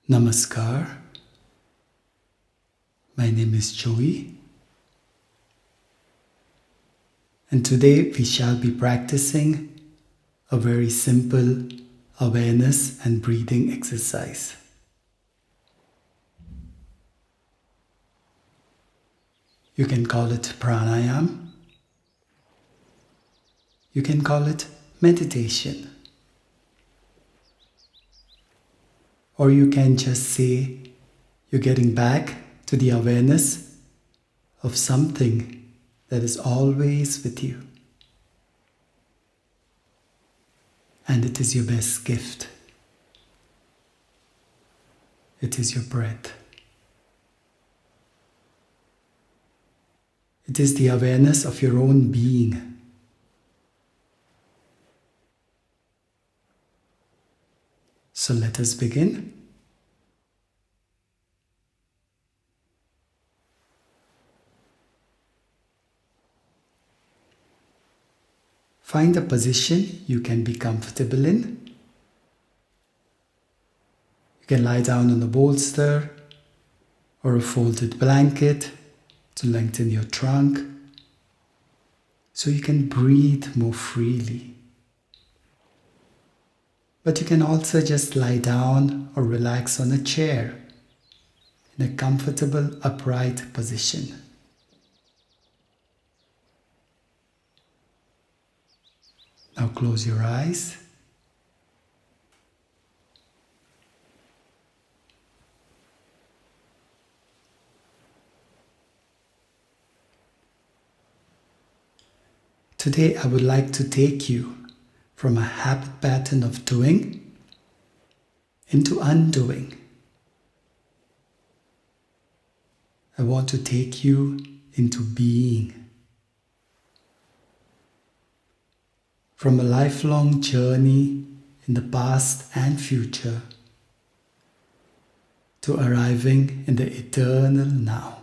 Namaskar. My name is Joey, and today we shall be practicing a very simple awareness and breathing exercise. You can call it pranayama, you can call it meditation, or you can just say you're getting back to the awareness of something that is always with you. And it is your best gift. It is your breath. It is the awareness of your own being. So let us begin. Find a position you can be comfortable in. You can lie down on a bolster or a folded blanket to lengthen your trunk so you can breathe more freely. But you can also just lie down or relax on a chair in a comfortable upright position. Now close your eyes. Today I would like to take you from a habit pattern of doing into undoing. I want to take you into being. From a lifelong journey in the past and future to arriving in the eternal now.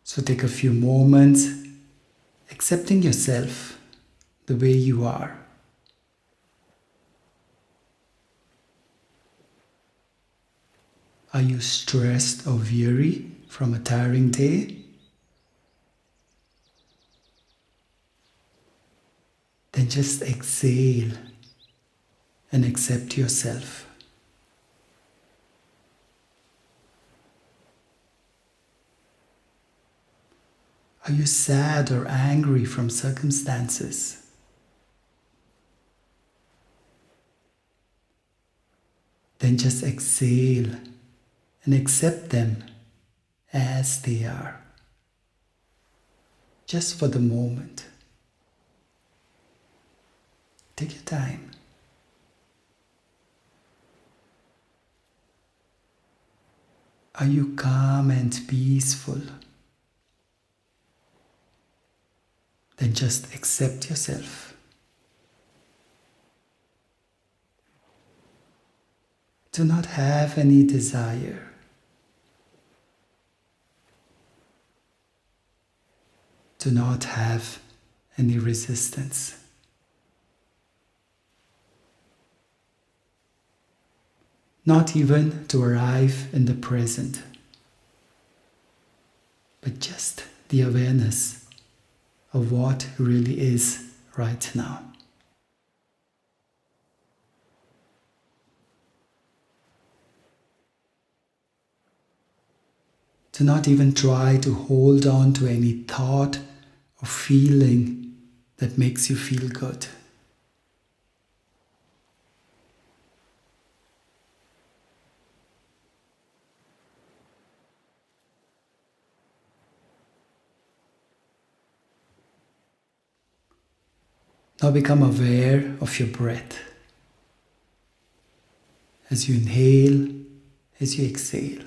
So take a few moments accepting yourself the way you are. Are you stressed or weary from a tiring day? Then just exhale and accept yourself. Are you sad or angry from circumstances? Then just exhale and accept them as they are, just for the moment. Take your time. Are you calm and peaceful? Then just accept yourself. Do not have any desire. Do not have any resistance. Not even to arrive in the present, but just the awareness of what really is right now. Do not even try to hold on to any thought or feeling that makes you feel good. Now become aware of your breath. As you inhale, as you exhale.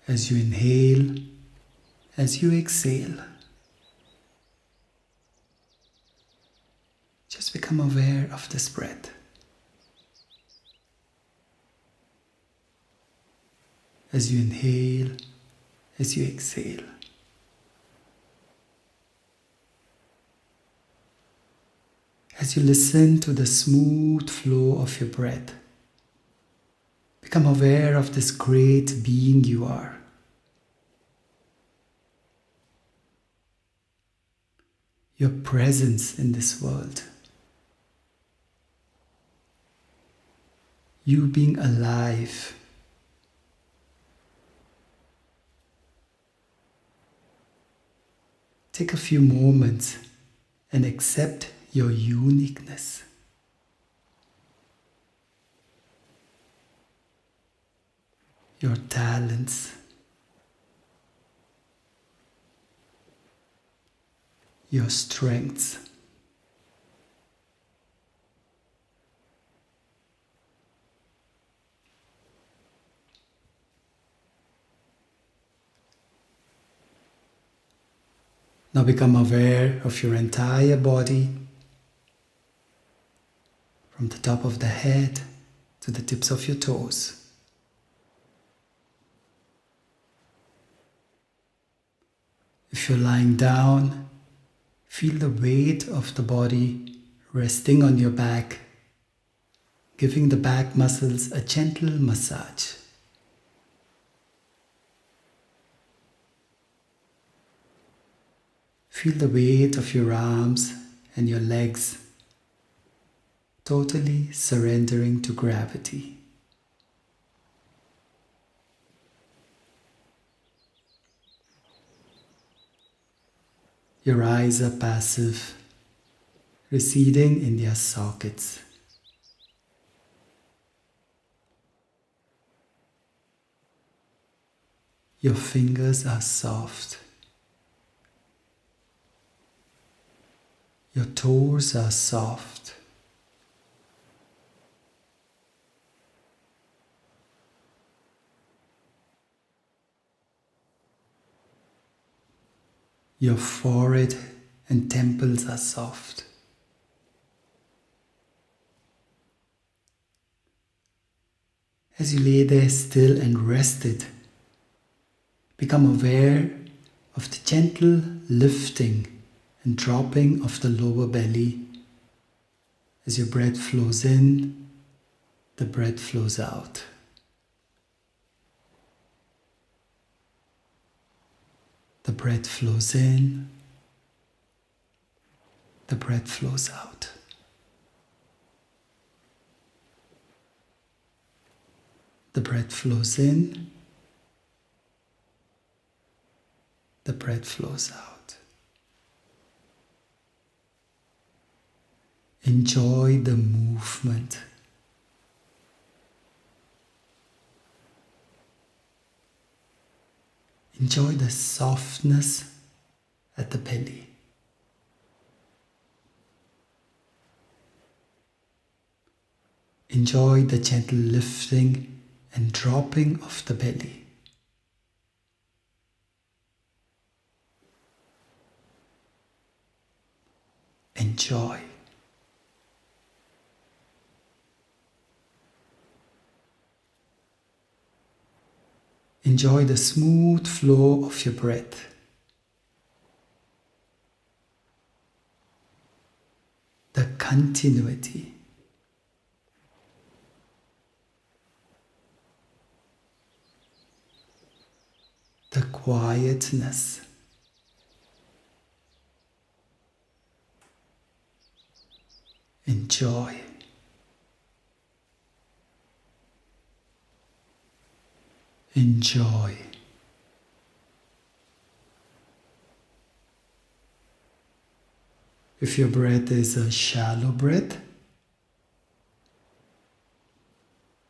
As you inhale, as you exhale. Just become aware of this breath. As you inhale, as you exhale. As you listen to the smooth flow of your breath, become aware of this great being you are. Your presence in this world. You being alive. Take a few moments and accept your uniqueness. Your talents. Your strengths. Now become aware of your entire body, from the top of the head to the tips of your toes. If you're lying down, feel the weight of the body resting on your back, giving the back muscles a gentle massage. Feel the weight of your arms and your legs totally surrendering to gravity. Your eyes are passive, receding in their sockets. Your fingers are soft. Your toes are soft. Your forehead and temples are soft. As you lay there still and rested, become aware of the gentle lifting and dropping of the lower belly. As your breath flows in, the breath flows out. The breath flows in, the breath flows out. The breath flows in, the breath flows out. Enjoy the movement. Enjoy the softness at the belly. Enjoy the gentle lifting and dropping of the belly. Enjoy. Enjoy the smooth flow of your breath. The continuity. The quietness. Enjoy. Enjoy. If your breath is a shallow breath,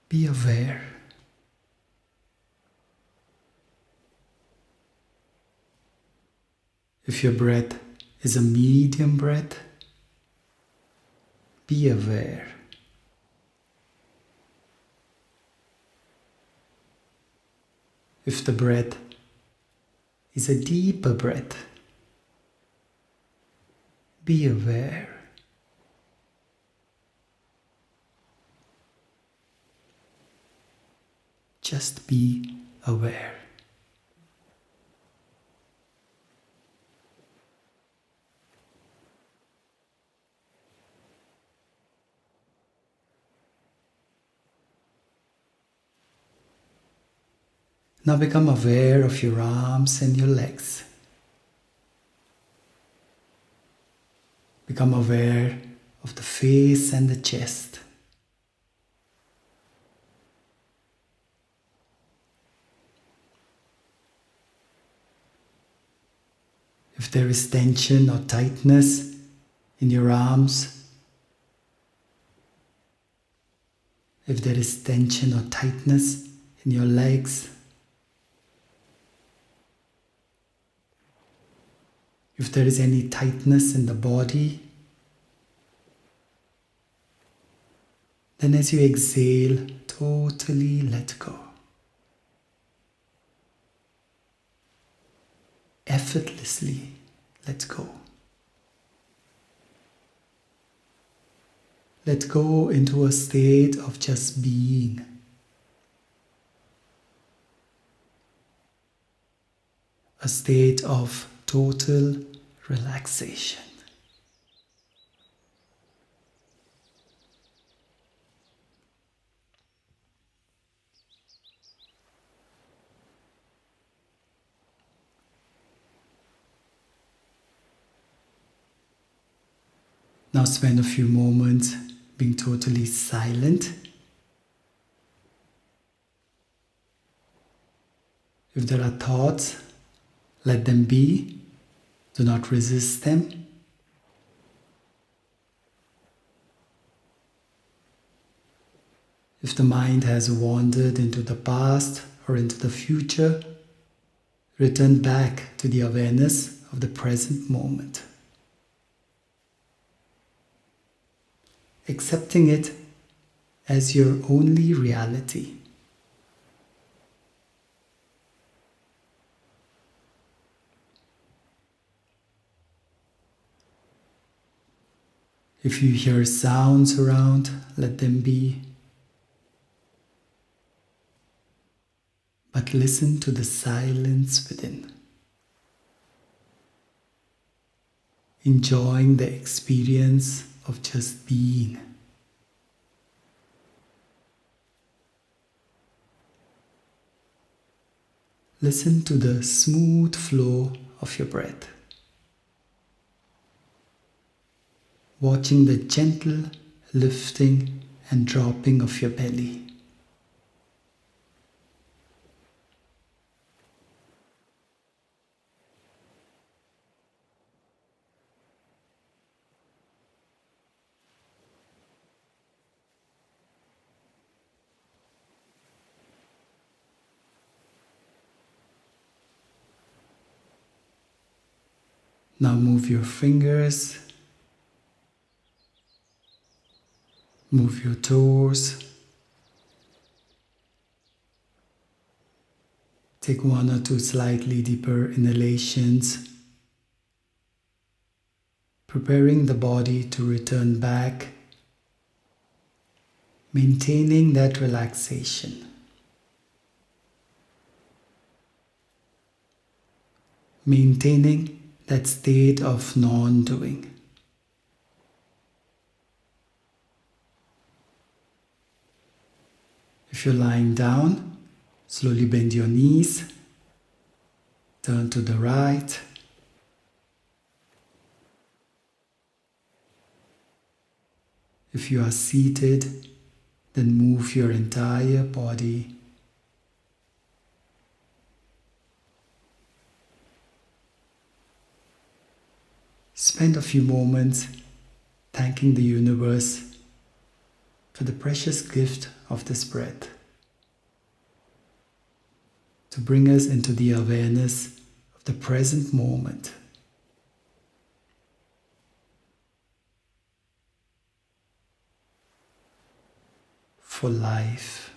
be aware. If your breath is a medium breath, be aware. If the breath is a deeper breath, be aware. Just be aware. Now become aware of your arms and your legs. Become aware of the face and the chest. If there is tension or tightness in your arms, if there is tension or tightness in your legs, if there is any tightness in the body, then as you exhale, totally let go. Effortlessly let go. Let go into a state of just being. A state of total relaxation. Now spend a few moments being totally silent. If there are thoughts, let them be. Do not resist them. If the mind has wandered into the past or into the future, return back to the awareness of the present moment. Accepting it as your only reality. If you hear sounds around, let them be. But listen to the silence within. Enjoying the experience of just being. Listen to the smooth flow of your breath. Watching the gentle lifting and dropping of your belly. Now move your fingers, move your toes. Take one or two slightly deeper inhalations, preparing the body to return back, maintaining that relaxation. Maintaining that state of non-doing. If you're lying down, slowly bend your knees, turn to the right. If you are seated, then move your entire body. Spend a few moments thanking the universe for the precious gift of this breath, to bring us into the awareness of the present moment. For life.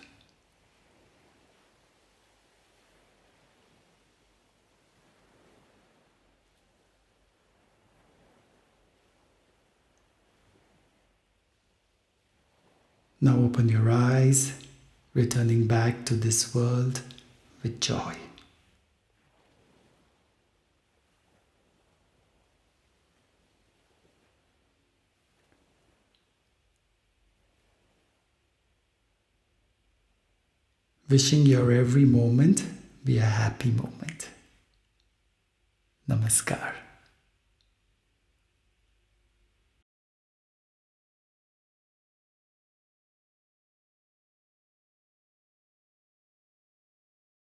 Now open your eyes, returning back to this world with joy. Wishing your every moment be a happy moment. Namaskar.